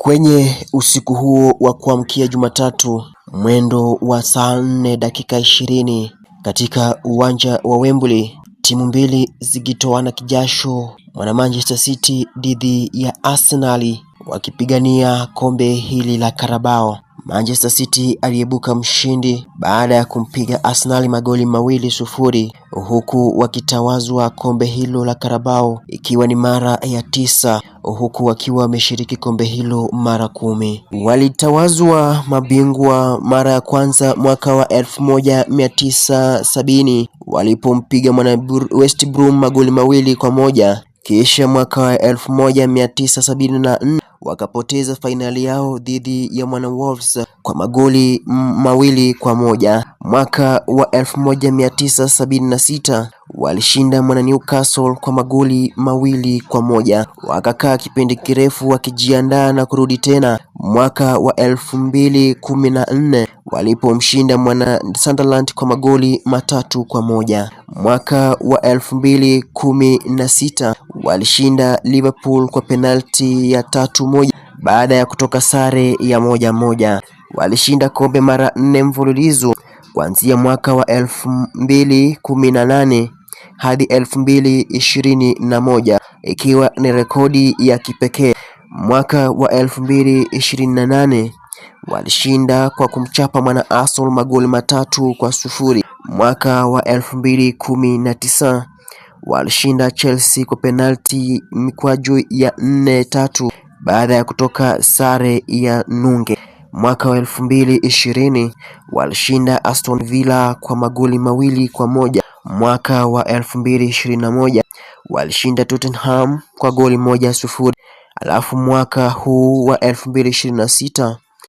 Kwenye usiku huo wa kuamkia Jumatatu mwendo wa saa 4 dakika 20 katika uwanja wa Wembley, timu mbili zikitoana kijasho, mwana Manchester City dhidi ya Arsenal wakipigania kombe hili la Carabao. Manchester City aliibuka mshindi baada ya kumpiga Arsenal magoli 2-0, huku wakitawazwa kombe hilo la Carabao ikiwa ni mara ya 9, huku wakiwa wameshiriki kombe hilo mara 10. Walitawazwa mabingwa mara ya kwanza mwaka wa 1970 walipompiga mwana West Brom magoli 2-1. Kisha mwaka wa 1974 wakapoteza fainali yao dhidi ya mwana Wolves kwa magoli 2-1. Mwaka wa 1976 walishinda mwana Newcastle kwa magoli 2-1. Wakakaa kipindi kirefu wakijiandaa na kurudi tena mwaka wa 2014 walipomshinda mwana Sunderland kwa magoli 3-1. Mwaka wa 2016 walishinda Liverpool kwa penalti ya 3-1 baada ya kutoka sare ya 1-1. Walishinda kombe mara 4 mfululizo kuanzia mwaka wa 2018 hadi 2021, ikiwa ni rekodi ya kipekee. Mwaka wa 2028 walishinda kwa kumchapa mwana Arsenal magoli 3-0. Mwaka wa 2019 walishinda Chelsea kwa penalti mikwaju ya 4-3 baada ya kutoka sare ya nunge. Mwaka wa 2020 walishinda Aston Villa kwa magoli 2-1. Mwaka wa 2021 walishinda Tottenham kwa goli 1-0. Alafu mwaka huu wa 2026